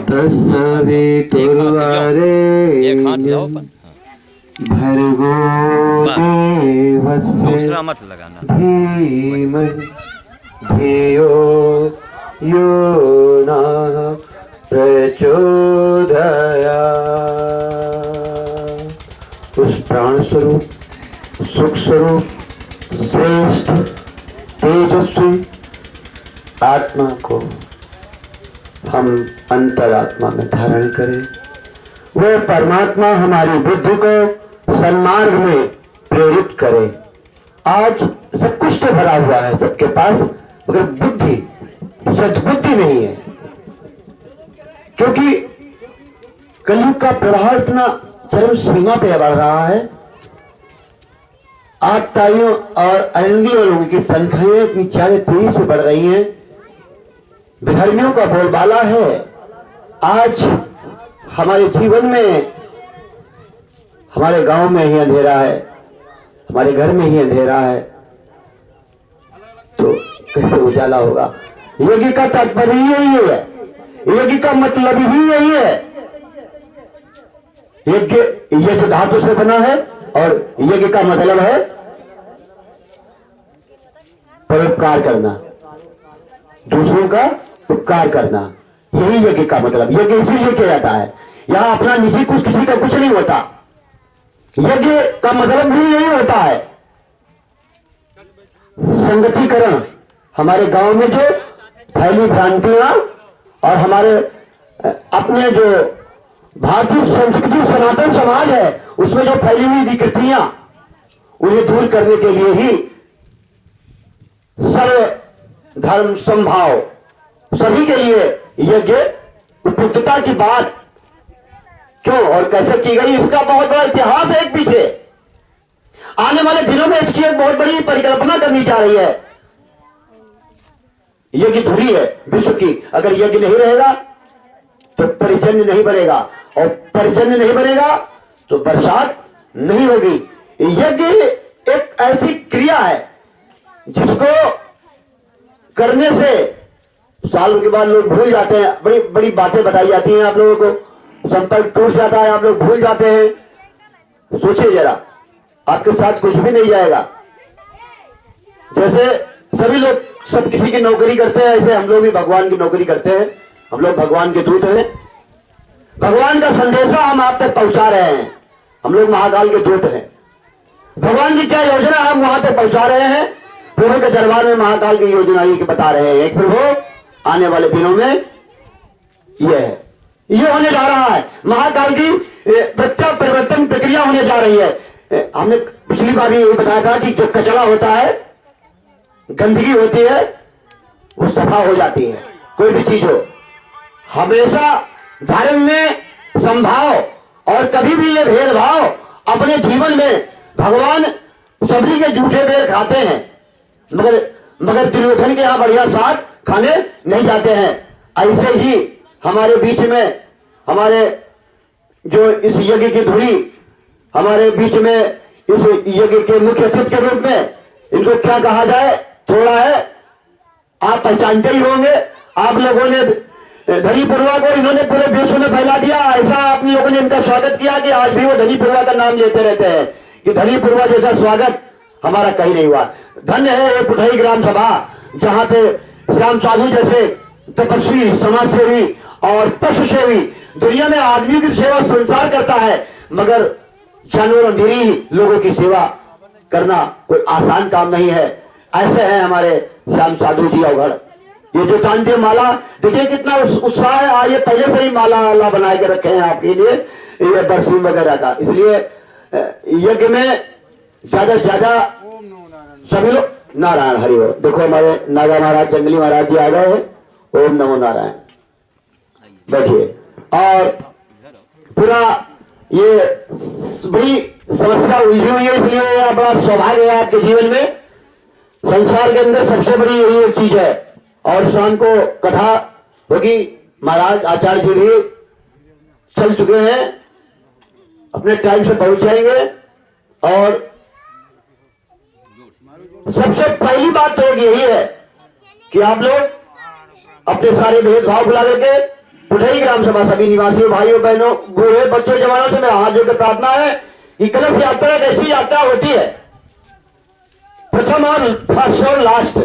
तत्सवितुर्वरेण्यं भर्गो देवस्य दूसरा मत लगाना। धीमहि धियो यो नः प्रचोदयात्। उस प्राण स्वरूप, सुख स्वरूप, श्रेष्ठ तेजस्वी आत्मा को हम अंतरात्मा में धारण करें। वह परमात्मा हमारी बुद्धि को सन्मार्ग में प्रेरित करे। आज सब कुछ तो भरा हुआ है सबके पास, मगर बुद्धि, सद्बुद्धि नहीं है। क्योंकि कलयुग का प्रभाव इतना चरम सीमा पे बढ़ रहा है। आतताइयों और अलिंगियों लोगों की संख्याएं इतनी ज्यादा तेजी से बढ़ रही हैं। विधर्मियों का बोलबाला है। आज हमारे जीवन में, हमारे गांव में ही अंधेरा है, हमारे घर में ही अंधेरा है, तो कैसे उजाला होगा? यज्ञ का तात्पर्य यही है, यज्ञ का मतलब ही यही है। यज्ञ यज्ञ धातु से बना है और यज्ञ का मतलब है परोपकार करना, दूसरों का उपकार करना। यही यज्ञ का मतलब। यज्ञ इसीलिए किया जाता है, यहां अपना निजी कुछ किसी का कुछ नहीं होता। यज्ञ का मतलब भी यही होता है संगतिकरण। हमारे गांव में जो फैली भ्रांतियां और हमारे अपने जो भारतीय संस्कृति सनातन समाज है उसमें जो फैली हुई विकृतियां, उन्हें दूर करने के लिए ही सर्व धर्म समभाव सभी के लिए यज्ञ उपयुक्तता की बात क्यों और कैसे की गई, इसका बहुत बड़ा इतिहास है एक पीछे। आने वाले दिनों में इसकी एक बहुत बड़ी परिकल्पना करनी जा रही है। यज्ञ धुरी है विश्व की। अगर यज्ञ नहीं रहेगा तो परिजन्य नहीं बनेगा, और परिजन्य नहीं बनेगा तो बरसात नहीं होगी। यज्ञ एक ऐसी क्रिया है जिसको करने से साल के बाद लोग भूल जाते हैं। बड़ी बड़ी बातें बताई जाती हैं, आप लोगों को संपर्क टूट जाता है, आप लोग भूल जाते हैं। सोचिए जरा, आपके साथ कुछ भी नहीं जाएगा। जैसे सभी लोग सब किसी की नौकरी करते हैं, ऐसे हम लोग भी भगवान की नौकरी करते हैं। हम लोग भगवान के दूत हैं। भगवान का संदेशा हम आप तक पहुंचा रहे हैं। हम लोग महाकाल के दूत हैं। भगवान की क्या योजना हम वहां तक पहुंचा रहे हैं। प्रभु के दरबार में महाकाल की योजना ये बता रहे हैं। प्रभु आने वाले दिनों में ये है, ये होने जा रहा है। महाकाल की प्रत्येक परिवर्तन प्रक्रिया होने जा रही है। हमने पिछली बार भी ये बताया था कि जो कचरा होता है, गंदगी होती है, वो सफा हो जाती है। कोई भी चीज हो, हमेशा धर्म में संभाव और कभी भी ये भेदभाव अपने जीवन में, भगवान सभी के जूठे बेर खाते हैं, मगर दुर्योधन के यहां बढ़िया साग खाने नहीं जाते हैं। ऐसे ही हमारे बीच में, हमारे जो इस यज्ञ की धुरी हमारे बीच में, इस यज्ञ के मुख्य अतिथि के रूप में इनको क्या कहा जाए, थोड़ा है, आप पहचानते ही होंगे। आप लोगों ने धनी पूर्वा को इन्होंने पूरे विश्व में फैला दिया। ऐसा आप लोगों ने इनका स्वागत किया कि आज भी वो धनी पूर्वा का नाम लेते रहते हैं कि धनी पूर्वा जैसा स्वागत हमारा कहीं नहीं हुआ। धन्य है ये पुठई ग्राम सभा, जहां पे श्याम साधु जैसे तपस्वी, समाज सेवी और पशु सेवी, दुनिया में आदमी की सेवा संसार करता है, मगर जानवरों निरीह लोगों की सेवा करना कोई आसान काम नहीं है। ऐसे हैं हमारे श्याम साधु जी अवघड़। ये जो तांत्रिक माला देखिए कितना उत्साह है। आइए पहले से ही माला वाला बना के रखे हैं आपके लिए, ये बरसीम वगैरह का। इसलिए यज्ञ में ज्यादा से ज्यादा सभी लोग नारायण हरि हो। देखो हमारे नागा महाराज, जंगली महाराज जी आ गए हैं। ओम नमो नारायण। बैठिए। और पूरा ये बड़ी समस्या उलझी हुई है, इसलिए बड़ा सौभाग्य है आपके जीवन में। संसार के अंदर सबसे बड़ी यही एक चीज है। और शाम को कथा होगी। महाराज आचार्य जी भी चल चुके हैं, अपने टाइम से पहुंच जाएंगे। और सबसे पहली बात तो यही है कि आप लोग अपने सारे भेदभाव भुला करके पुठई ग्राम सभा सभी निवासियों, भाइयों बहनों, बूढ़े बच्चों, जवानों से मेरा हाथ जोड़कर प्रार्थना है कि कलश यात्रा एक ऐसी यात्रा होती है, प्रथम और फर्स्ट और लास्ट,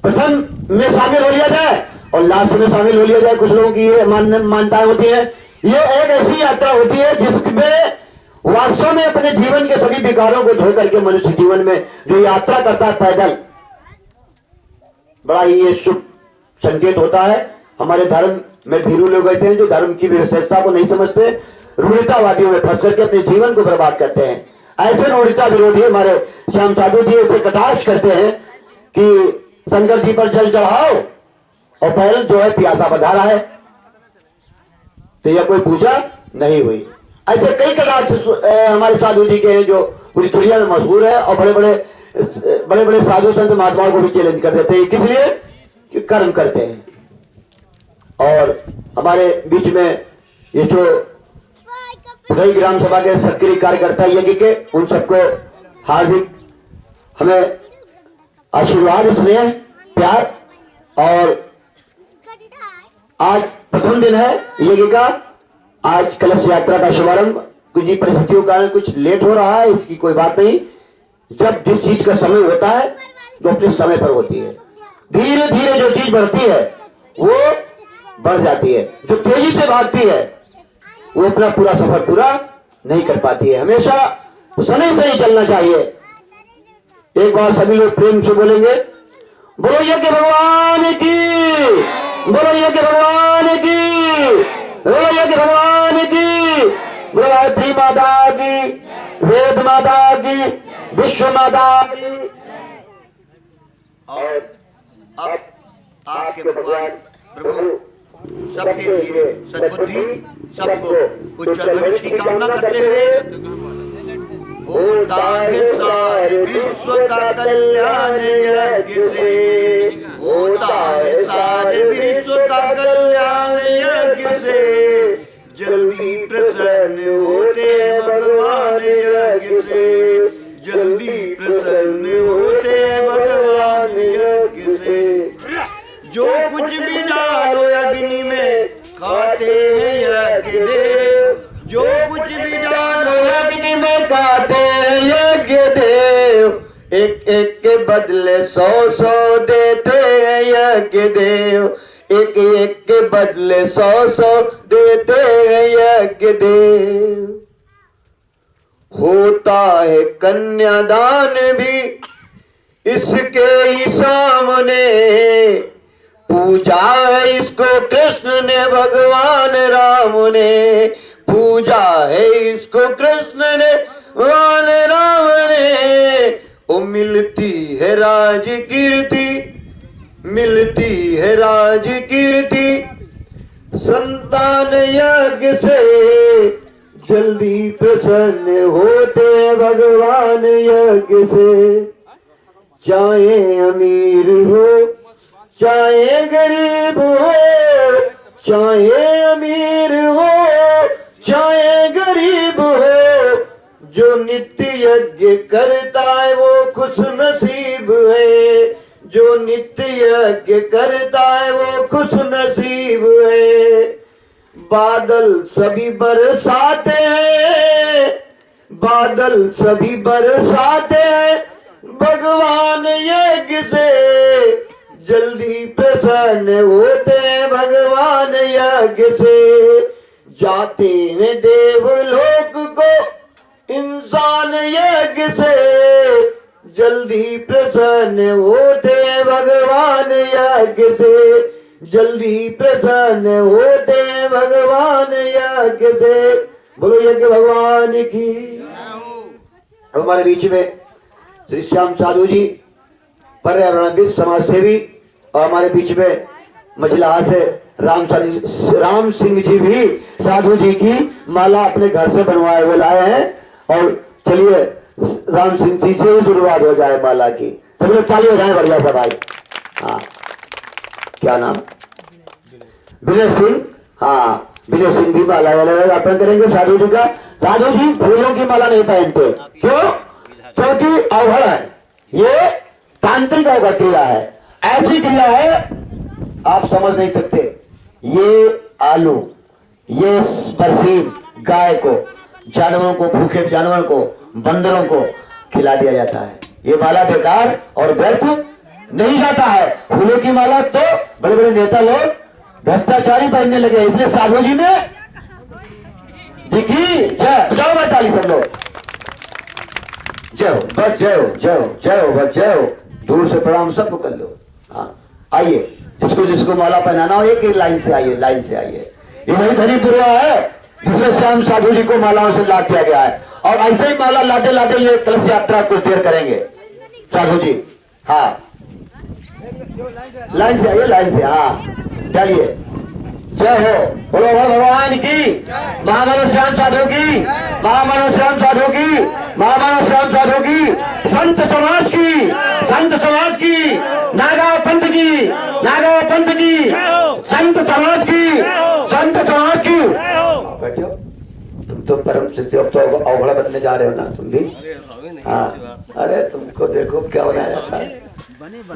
प्रथम में शामिल हो लिया जाए और लास्ट में शामिल हो लिया जाए। कुछ लोगों की ये मान्यताएं होती है। ये एक ऐसी यात्रा होती है जिसमें वास्तव में अपने जीवन के सभी विकारों को धो करके मनुष्य जीवन में जो यात्रा करता है पैदल, बड़ा ही ये शुभ संकेत होता है। हमारे धर्म में भीरू लोग ऐसे हैं जो धर्म की विशेषता को नहीं समझते, रूढ़ितावादियों में फंस करके अपने जीवन को बर्बाद करते हैं। ऐसे रूढ़िता विरोधी हमारे श्याम साधु जी ऐसे कटाक्ष करते हैं कि शंकर जी पर जल चढ़ाओ और बैल जो है प्यासा बधा है, तो यह कोई पूजा नहीं हुई। ऐसे कई कटाक्ष हमारे साधु जी के हैं जो पूरी दुनिया में मशहूर है और बड़े बड़े साधु संत महात्माओं को भी चैलेंज कर देते हैं। किस लिए? कि कर्म करते हैं। और हमारे बीच में ये जो पुठई ग्राम सभा के सक्रिय कार्यकर्ता यज्ञ के, उन सबको हार्दिक हमें आशीर्वाद, स्नेह, प्यार। और आज प्रथम दिन है यज्ञ का। आज कलश यात्रा का शुभारंभ कुछ परिस्थितियों का कुछ लेट हो रहा है, इसकी कोई बात नहीं। जब जिस चीज का समय होता है जो अपने समय पर होती है, धीरे धीरे जो चीज बढ़ती है वो बढ़ जाती है। जो तेजी से भागती है वो अपना पूरा सफर पूरा नहीं कर पाती है। हमेशा सही सही चलना चाहिए। एक बार सभी लोग प्रेम से बोलेंगे, बोलो यज्ञ भगवान की, बोलो यज्ञ भगवान की, बोलो यज्ञ भगवान की, बोलो गायत्री माता की, वेद माता की, विश्व माता की। और अब आपके भगवान प्रभु सबके लिए सद्बुद्धि, सबको उज्जवल भविष्य की कामना करते हुए होता है सारे विश्व का कल्याण यज्ञ से, होता है सारे विश्व का कल्याण यज्ञ से, जल्दी प्रसन्न होते भगवान यज्ञ से, जल्दी प्रसन्न होते भगवान यज्ञ से। जो कुछ भी डालो अग्नि में खाते हैं यज्ञ देव, जो कुछ भी डालो अग्नि में खाते हैं यज्ञ देव, एक एक के बदले 100 देते हैं यज्ञ देव, एक एक के बदले 100 देते हैं यज्ञ देव। होता है कन्यादान भी इसके ही सामने, पूजा है इसको कृष्ण ने भगवान राम ने, पूजा है इसको कृष्ण ने भगवान राम ने। ओ मिलती है राज कीर्ति, मिलती है राज कीर्ति संतान यज्ञ से, जल्दी प्रसन्न होते भगवान यज्ञ से। चाहे अमीर हो चाहे गरीब हो, चाहे अमीर हो चाहे गरीब हो, जो नित्य यज्ञ करता है वो खुश नसीब है, जो नित्य यज्ञ करता है वो खुश नसीब है। बादल सभी बरसाते हैं, बादल सभी बरसाते हैं भगवान यज्ञ से, जल्दी प्रसन्न होते हैं भगवान यज्ञ से। जाते हैं देवलोक को इंसान यज्ञ से, जल्दी प्रसन्न होते हैं भगवान यज्ञ से, जल्दी प्रसन्न होते हैं भगवान यज्ञ से। बोलो यज्ञ भगवान की। हमारे बीच में श्री श्याम साधु जी पर्यावरणविद, समाज सेवी, और हमारे बीच में मझिला से राम सिंह जी भी साधु जी की माला अपने घर से बनवाए हुए लाए हैं। और चलिए राम सिंह जी से ही शुरुआत हो जाए माला की। सभी लोग ताली हो जाए बढ़िया सा भाई। हाँ, क्या नाम? विनय सिंह। हाँ, विनय सिंह भी माला अर्पण करेंगे साधु जी का। साधु जी फूलों की माला नहीं पहनते, क्यों? क्योंकि अवघड़ है, ये तांत्रिक क्रिया है, ऐसी क्रिया है आप समझ नहीं सकते। ये आलू, ये बरसीम गाय को, जानवरों को, भूखे जानवरों को, बंदरों को खिला दिया जाता है। ये माला बेकार और व्यर्थ नहीं जाता है। फूलों की माला तो बड़े बड़े नेता लोग भ्रष्टाचारी पहनने लगे, इसलिए साधु जी ने दिखी जय, बजाओ भाई ताली सब लोग, जय हो बस, जय हो जय हो जय हो बस, जय हो। दूर से प्रणाम सबको कर लो। हाँ आइए, जिसको जिसको माला पहनाना हो एक एक लाइन से आइए, लाइन से आइए। ये वही धनीपुरा है जिसमें श्याम साधु जी को मालाओं से लाद दिया गया है, और ऐसे ही माला लाते लाते ये कलश यात्रा कुछ देर करेंगे साधु जी। हाँ लाइन से आइए, लाइन से। हाँ चलिए, जय हो, बोलो भगवान की, महामानव श्याम साधु की, महामानव श्याम साधु की, महामानव श्याम साधु की, संत समाज की, संत समाज की, नागांव पंथ की, नागांव पंथ की, संत समाज की, संत समाज की। बैठो, तुम तो परम सिद्धि अब तो अवघड़ा बनने जा रहे हो ना तुम भी। हाँ अरे तुमको देखो क्या बनाया था,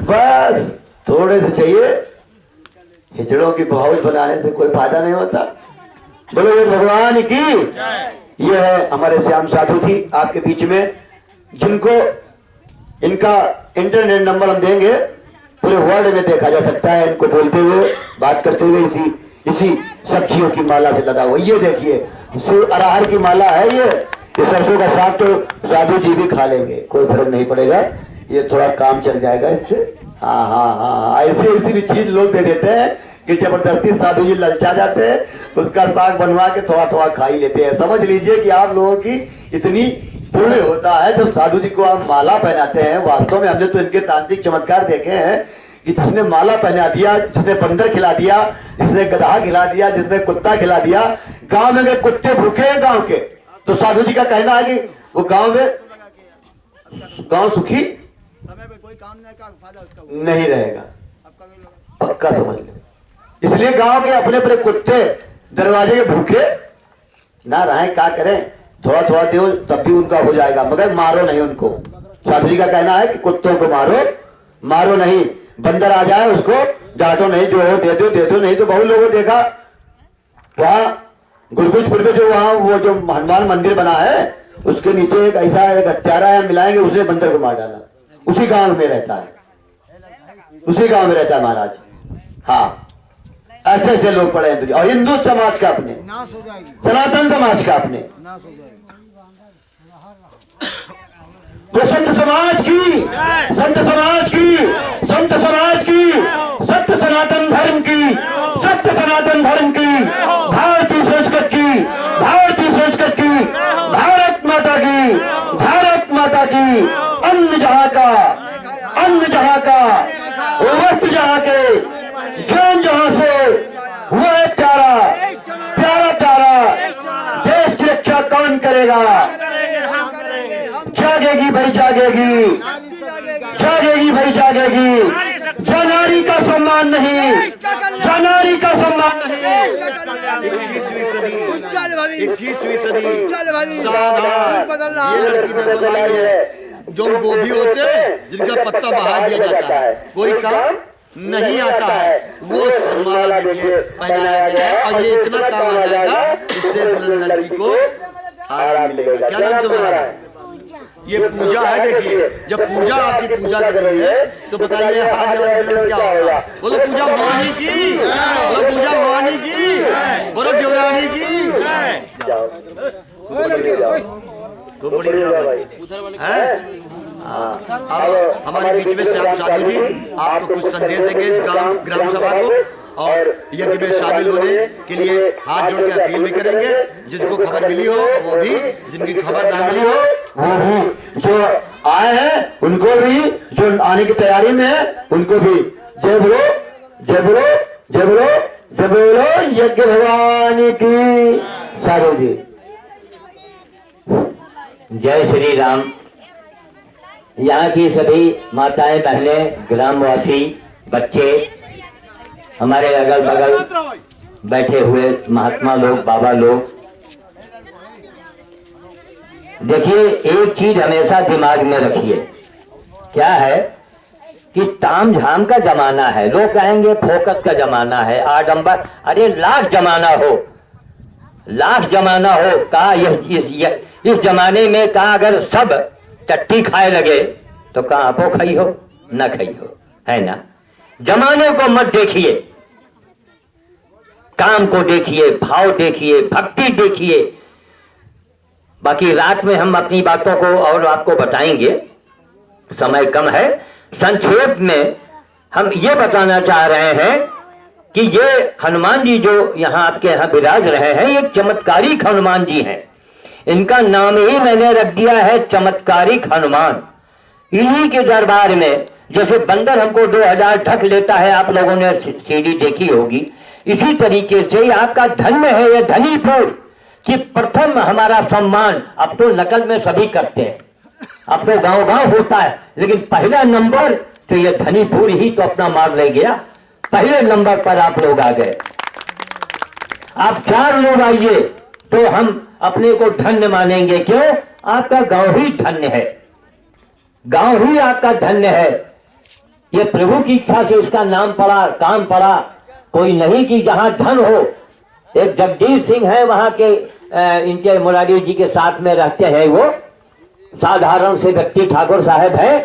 बस थोड़े से चाहिए, हिजड़ों की भावुक बनाने से कोई फायदा नहीं होता। बोलो ये भगवान की। ये है हमारे श्याम साधु जी आपके बीच में, जिनको इनका इंटरनेट नंबर हम देंगे, पूरे वर्ल्ड में देखा जा सकता है इनको बोलते हुए, बात करते हुए इसी सब्जियों की माला से लगा हुआ। ये देखिए अरहर की माला है, ये सरसों का साग तो साधु जी भी खा लेंगे, कोई फर्क नहीं पड़ेगा, ये थोड़ा काम चल जाएगा इससे। हाँ हाँ हाँ, ऐसी भी चीज लोग दे देते हैं कि जबरदस्ती साधु जी ललचा जाते हैं, उसका साग बनवा के थोड़ा थोड़ा खा ही लेते हैं। समझ लीजिए कि आप लोगों की इतनी पुण्य होता है जब साधु जी को आप माला पहनाते हैं। वास्तव में हमने तो इनके तांत्रिक चमत्कार देखे हैं कि जिसने माला पहना दिया, जिसने बंदर खिला दिया, जिसने गधा खिला दिया, जिसने कुत्ता खिला दिया। गांव में अगर कुत्ते भूखे हैं गांव के, तो साधु जी का कहना है कि वो गांव सुखी कोई काम नहीं रहेगा, पक्का समझ लो। इसलिए गांव के अपने अपने कुत्ते दरवाजे के भूखे ना रहे, क्या करें, थोड़ा थोड़ा दो तब भी उनका हो जाएगा, मगर मारो नहीं उनको। साधु जी का कहना है कि कुत्तों को मारो नहीं, बंदर आ जाए उसको डांटो नहीं, जो हो दे दो नहीं तो बहुत लोगों देखा वहां गुरकुजपुर में जो वहां वो जो हनुमान मंदिर बना है, उसके नीचे एक ऐसा एक हत्यारा है, मिलाएंगे, उसने बंदर को मार डाला। उसी गांव में रहता है, उसी गांव में रहता है महाराज। हाँ ऐसे ऐसे लोग पड़े हैं। और हिंदू समाज का अपने, सनातन समाज का अपने, तो संत समाज की, संत समाज की, संत समाज की, सत्य सनातन धर्म की, सत्य सनातन धर्म की, भारतीय संस्कृति की, भारतीय संस्कृति की, भारत माता की, भारत माता की। अन्न जहां का, अन्न जहां का, वस्त्र जहां के, जान जहां से, वो है प्यारा प्यारा प्यारा। देश की रक्षा कौन करेगा? जागेगी भाई जागेगी, जागेगी भाई जागेगी। जनारी का सम्मान नहीं, जनारी का सम्मान नहीं। 21वीं सदी जो गोभी होते हैं जिनका पत्ता बहा दिया जाता है, कोई काम नहीं आता है, वो माला देखिए पहनाया गया है, और ये इतना काम आ जाएगा, इससे लड़की को आराम मिलेगा। क्या नाम तुम्हारा है? ये पूजा है। देखिए जब पूजा आपकी पूजा कर रही है तो बताइए हाथ जलाने क्या होगा? बोलो पूजा भवानी की, बोलो पूजा भवानी की, बोलो देवरानी की। खूब बढ़िया है। अब हमारे बीच में श्याम साधु जी आपको कुछ संदेश देंगे इस ग्राम सभा को, और यज्ञ में शामिल होने के लिए हाथ जोड़ के अपील भी करेंगे। जिसको खबर मिली हो वो भी, जिनकी खबर ना मिली हो वो भी, जो आए हैं उनको भी, जो आने की तैयारी में है उनको भी। जय बोलो जय बोलो जय बोलो जय बोलो यज्ञ भगवान की। साधु जी जय श्री राम। यहाँ की सभी माताएं, बहनें, ग्रामवासी, बच्चे, हमारे अगल बगल बैठे हुए महात्मा लोग, बाबा लोग, देखिए एक चीज हमेशा दिमाग में रखिए, क्या है कि ताम झाम का जमाना है, लोग कहेंगे फोकस का जमाना है, आडंबर, अरे लाख जमाना हो, लाख जमाना हो का इस जमाने में का अगर सब टट्टी खाए लगे तो का आपो खाई हो न खाई हो, है ना। जमाने को मत देखिए, काम को देखिए, भाव देखिए, भक्ति देखिए। बाकी रात में हम अपनी बातों को और आपको बताएंगे, समय कम है। संक्षेप में हम ये बताना चाह रहे हैं कि ये हनुमान जी जो यहाँ आपके यहाँ विराज रहे हैं, ये चमत्कारिक हनुमान जी हैं। इनका नाम ही मैंने रख दिया है चमत्कारिक हनुमान। इन्हीं के दरबार में जैसे बंदर हमको 2000 ढक लेता है, आप लोगों ने सीढ़ी देखी होगी, इसी तरीके से आपका धन्य है ये धनीपुर कि प्रथम हमारा सम्मान। अब तो नकल में सभी करते हैं, अब तो गांव गांव होता है, लेकिन पहला नंबर तो ये धनीपुर ही तो अपना मार ले गया। पहले नंबर पर आप लोग आ गए। आप 4 लोग आइए तो हम अपने को धन्य मानेंगे। क्यों? आपका गांव ही धन्य है, गांव ही आपका धन्य है। ये प्रभु की इच्छा से इसका नाम पड़ा, काम पड़ा, कोई नहीं कि जहां धन हो। एक जगदीश सिंह है वहां के, इनके मुरारी जी के साथ में रहते हैं, वो साधारण से व्यक्ति ठाकुर साहब है।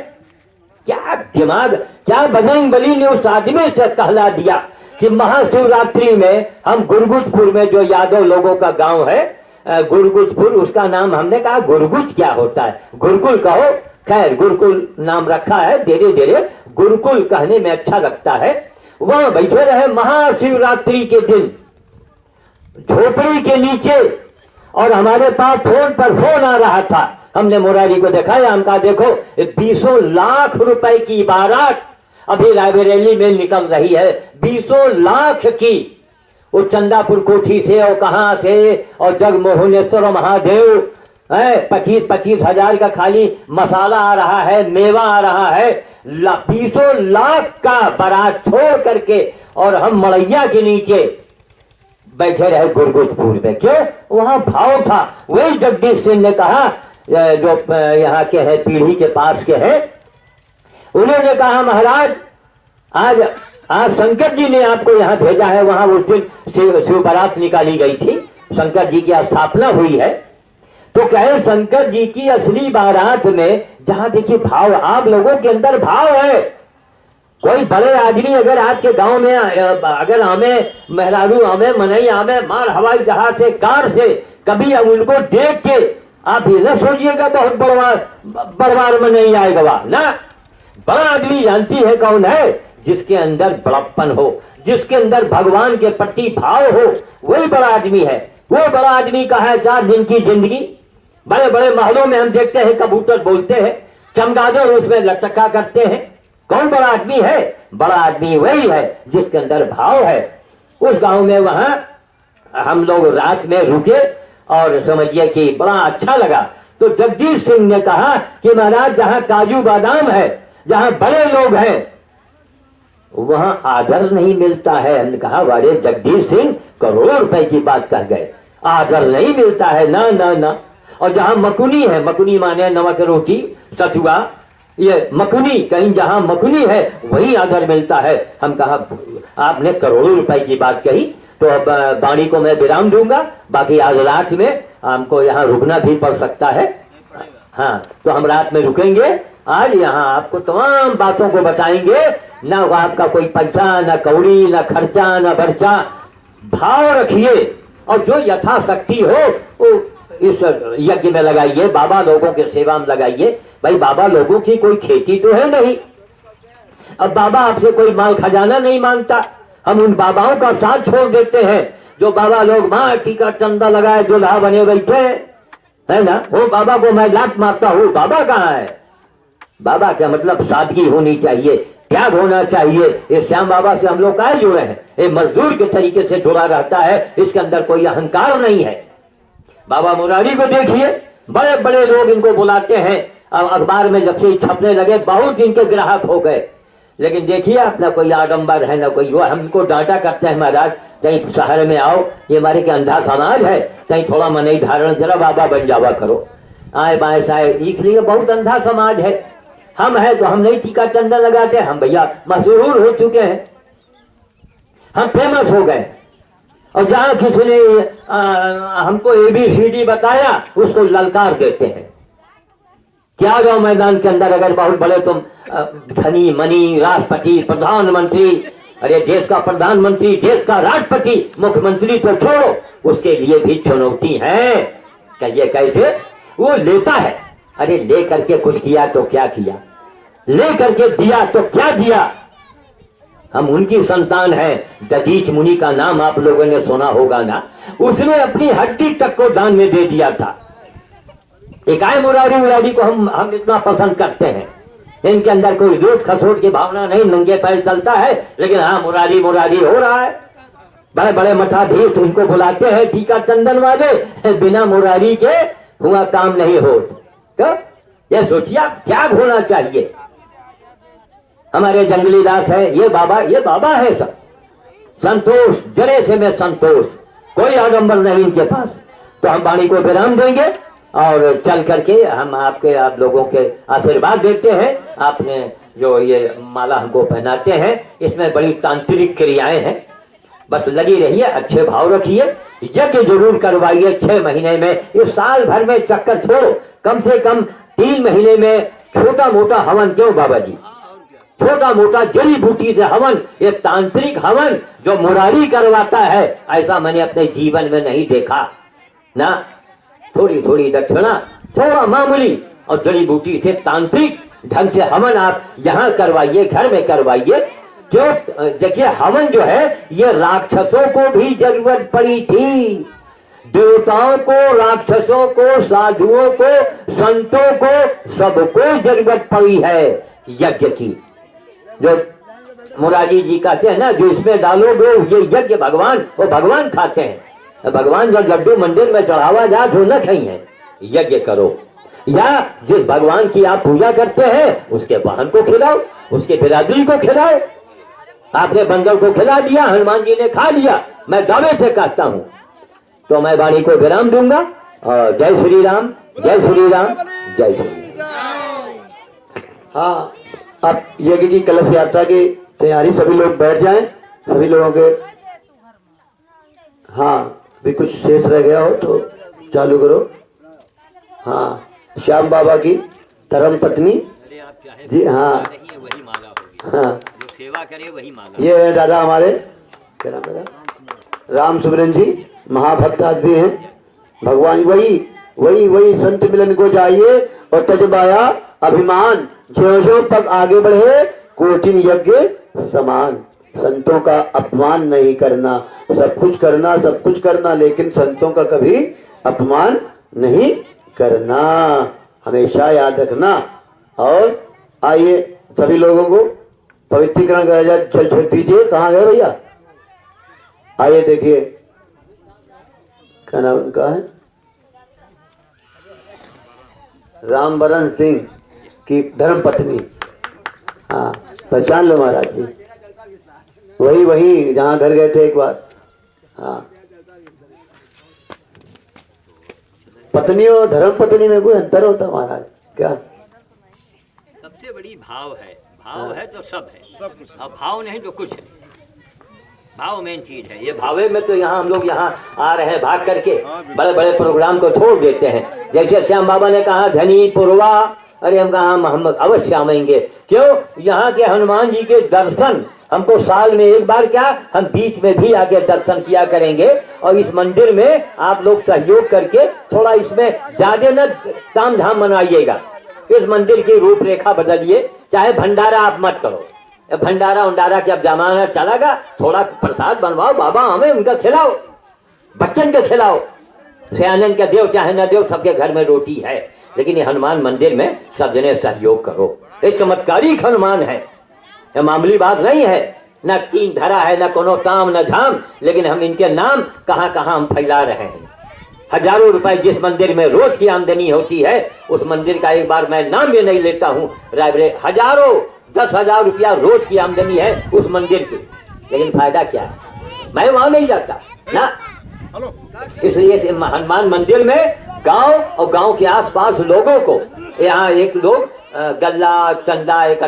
क्या दिमाग, क्या बजरंग बली ने उस आदमी से कहला दिया कि महाशिवरात्रि में हम गुरगुजपुर में जो यादव लोगों का गांव है गुरगुजपुर, उसका नाम हमने कहा गुरगुज क्या होता है, गुरुकुल कहो। खैर गुरुकुल नाम रखा है, धीरे धीरे गुरुकुल कहने में अच्छा लगता है। वहां बैठे रहे महाशिवरात्रि के दिन झोपड़ी के नीचे, और हमारे पास फोन पर फोन आ रहा था। हमने मुरारी को दिखाया, हम कहा देखो 20 लाख रुपए की बारात अभी रायबरेली में निकल रही है, 20 लाख की। वो चंदापुर कोठी से और कहां से, और जगमोहनेश्वर महादेव है, 25-25 हजार का खाली मसाला आ रहा है, मेवा आ रहा है। 20 लाख का बारात छोड़ करके और हम मड़ैया के नीचे बैठे रहे गुरगुजपुर में। क्यों? वहां भाव था। वही जगदीश सिंह ने कहा, जो यहाँ के हैं, पीढ़ी के पास के हैं, उन्होंने कहा महाराज आज शंकर जी ने आपको यहाँ भेजा है। वहां उस दिन शिव बारात निकाली गई थी, शंकर जी की स्थापना हुई है। तो कहे शंकर जी की असली बारात में जहां देखिए भाव, आप लोगों के अंदर भाव है। कोई बड़े आदमी अगर आपके गांव में अगर आमे मेहरारू आमे मनई आमे मार हवाई जहाज से, कार से, कभी अब उनको देख के आप ये न सोचिएगा बहुत बड़वार में नहीं आएगा ना। बड़ा आदमी जानती है कौन है? जिसके अंदर बड़प्पन हो, जिसके अंदर भगवान के प्रति भाव हो, वही बड़ा आदमी है। वो बड़ा आदमी का है 4 दिन की जिंदगी। बड़े बड़े महलों में हम देखते हैं कबूतर बोलते हैं, चमगादड़ उसमें लटका करते हैं। कौन बड़ा आदमी है? बड़ा आदमी वही है जिसके अंदर भाव है। उस गांव में वहां हम लोग रात में रुके और समझिए कि बड़ा अच्छा लगा। तो जगदीश सिंह ने कहा कि महाराज जहां काजू बादाम है, जहां बड़े लोग हैं, वहां आदर नहीं मिलता है। हमने कहा वारे जगदीश सिंह करोड़ों रुपए की बात कह गए, आदर नहीं मिलता है ना ना ना। और जहां मकुनी है, मकुनी माने नमक रोटी सतुआ, ये मकुनी, कहीं जहां मकुनी है वही आदर मिलता है। हम कहा आपने करोड़ों रुपए की बात कही, तो अब वाणी को मैं विराम दूंगा। बाकी आज रात में हमको यहाँ रुकना भी पड़ सकता है। हाँ, तो हम रात में रुकेंगे। आज यहाँ आपको तमाम बातों को बताएंगे, ना आपका कोई पैसा, ना कौड़ी, ना खर्चा, ना बर्चा। भाव रखिए और जो यथाशक्ति हो वो इस यज्ञ में लगाइए, बाबा लोगों के सेवा में लगाइए। भाई बाबा लोगों की कोई खेती तो है नहीं, अब बाबा आपसे कोई माल खजाना नहीं मांगता। हम उन बाबाओं का साथ छोड़ देते हैं जो बाबा लोग माटी का चंदा लगाए दूल्हा बने बैठे है ना। वो बाबा को मैं लात मारता हूँ, बाबा कहाँ है? बाबा क्या मतलब सादगी होनी चाहिए, त्याग होना चाहिए। ये श्याम बाबा से हम लोग काहे जुड़े हैं? ये मजदूर के तरीके से जुड़ा रहता है, इसके अंदर कोई अहंकार नहीं है। बाबा मुरारी को देखिए, बड़े बड़े लोग इनको बुलाते हैं, अखबार में जब से छपने लगे बहुत इनके ग्राहक हो गए। लेकिन देखिए अपना कोई आडंबर है ना कोई, वो हमको डांटा करते हैं महाराज कहीं शहर में आओ, ये हमारे के अंधा समाज है, कहीं थोड़ा मनई धारण जरा बाबा बन जावा करो, आए बाएं साए, इसलिए बहुत अंधा समाज है। हम हैं तो हम नहीं टीका चंदन लगाते, हम भैया मशहूर हो चुके हैं, हम फेमस हो गए। और जहां किसी ने हमको ABCD बताया उसको ललकार देते हैं कि आ जाओ मैदान के अंदर, अगर बहुत बड़े तुम धनी मनी राष्ट्रपति प्रधानमंत्री, अरे देश का प्रधानमंत्री, देश का राष्ट्रपति, मुख्यमंत्री तो छोड़ो, उसके लिए भी चुनौती है। कहिए कैसे? वो लेता है, अरे ले करके कुछ किया तो क्या किया, ले करके दिया तो क्या दिया। हम उनकी संतान हैं। दधीच मुनि का नाम आप लोगों ने सुना होगा ना, उसने अपनी हड्डी तक को दान में दे दिया था। एक आय मुरारी को हम इतना पसंद करते हैं, इनके अंदर कोई लूट खसोट की भावना नहीं, नंगे पैर चलता है, लेकिन हाँ मुरारी मुरारी हो रहा है। बड़े बड़े मठाधीश उनको बुलाते हैं टीका चंदन वाले, बिना मुरारी के हुआ काम नहीं हो। तो ये सोचिए त्याग होना चाहिए। हमारे जंगली दास है, ये बाबा है सब, संतोष, जरे से में संतोष, कोई आडंबर नहीं इनके पास। तो हम वाणी को विराम देंगे और चल करके हम आप लोगों के आशीर्वाद देते हैं। आपने जो ये माला हमको पहनाते हैं, इसमें बड़ी तांत्रिक क्रियाएं हैं, बस लगी रहिए, अच्छे भाव रखिए, यज्ञ जरूर करवाइए 6 महीने में। इस साल भर में चक्कर छोड़ो, कम से कम 3 महीने में छोटा मोटा हवन, क्यों बाबा जी, छोटा मोटा जड़ी बूटी से हवन, ये तांत्रिक हवन जो मुरारी करवाता है, ऐसा मैंने अपने जीवन में नहीं देखा ना। थोड़ी थोड़ी दक्षिणा, थोड़ा मामूली, और जड़ी बूटी से तांत्रिक ढंग से हवन आप यहाँ करवाइए, घर में करवाइए। क्यों? देखिए हवन जो है ये राक्षसों को भी जरूरत पड़ी थी, देवताओं को, राक्षसों को, साधुओं को, संतों को, सबको जरूरत पड़ी है यज्ञ की। जो मुरारी जी कहते हैं ना, जो इसमें डालो दो ये यज्ञ भगवान, वो भगवान खाते हैं। भगवान जब लड्डू मंदिर में चढ़ावा जाए तो न खाइए, यज्ञ करो। या जिस भगवान की आप पूजा करते हैं उसके वाहन को खिलाओ, उसके बिरादरी को खिलाओ। आपने बंदर को खिला दिया, हनुमान जी ने खा लिया, मैं दावे से कहता हूं। तो मैं वाणी को विराम दूंगा और जय श्री राम, जय श्री राम, जय श्री राम। हाँ, अब यज्ञ की कलश यात्रा की तैयारी, सभी लोग बैठ जाएं, सभी लोगों के। हाँ, भी कुछ शेष रह गया हो तो चालू करो। हाँ, श्याम बाबा की धर्म पत्नी जी, हाँ हाँ, सेवा करे वही मांगा। ये है दादा हमारे, क्या नाम है, राम सुमरन जी, महाभक्त आदमी हैं। भगवान वही संत मिलन को जाइए और तजबाया अभिमान, जो पग आगे बढ़े कोटिन यज्ञ समान। संतों का अपमान नहीं करना, सब कुछ करना, लेकिन संतों का कभी अपमान नहीं करना, हमेशा याद रखना। और आइए सभी लोगों को पवित्रीकरण करा जाए, जल छोड़ दीजिए। कहाँ गए भैया? आइए देखिए, क्या नाम उनका है, रामबरन सिंह की धर्म पत्नी। हाँ, पहचान लो महाराज जी, वही जहाँ घर गए थे एक बार। हाँ, पत्नी और धर्म पत्नी में कोई अंतर होता महाराज क्या? सबसे बड़ी भाव है, भाव है तो सब है, अब भाव नहीं तो कुछ नहीं। भाव मेन चीज है। ये भावे में तो यहाँ हम लोग यहाँ आ रहे हैं भाग करके, बड़े बड़े प्रोग्राम को छोड़ देते हैं। जैसे श्याम बाबा ने कहा धनी पुरवा, अरे हम कहा हम अवश्य आवेंगे। क्यों? यहाँ के हनुमान जी के दर्शन हमको साल में एक बार क्या, हम बीच में भी आके दर्शन किया करेंगे। और इस मंदिर में आप लोग सहयोग करके थोड़ा इसमें ज्यादा न ताम झाम मनाइएगा, इस मंदिर की रूपरेखा बदलिए। चाहे भंडारा आप मत करो, भंडारा उंडारा के अब जमाना चला गया, थोड़ा प्रसाद बनवाओ, बाबा हमें उनका खिलाओ, बच्चन के खिलाओ। सयानन के देव चाहे न देव, सबके घर में रोटी है। लेकिन ये हनुमान मंदिर में सब जने सहयोग करो। एक चमत्कारिक हनुमान है, ये मामूली बात नहीं है, न तीन धरा है, न कोनो ताम न झाम, लेकिन हम इनके नाम कहाँ कहाँ हम फैला रहे हैं। हजारों रुपए जिस मंदिर में रोज की आमदनी होती है, उस मंदिर का एक बार मैं नाम भी नहीं लेता हूँ, रायबरे हजारों 10,000 रुपया रोज की आमदनी है उस मंदिर की, लेकिन फायदा क्या है? मैं वहां नहीं जाता ना। इसलिए हनुमान मंदिर में गांव और गांव के आसपास लोगों को, यहाँ एक लोग गल्ला चंदा इकट्ठा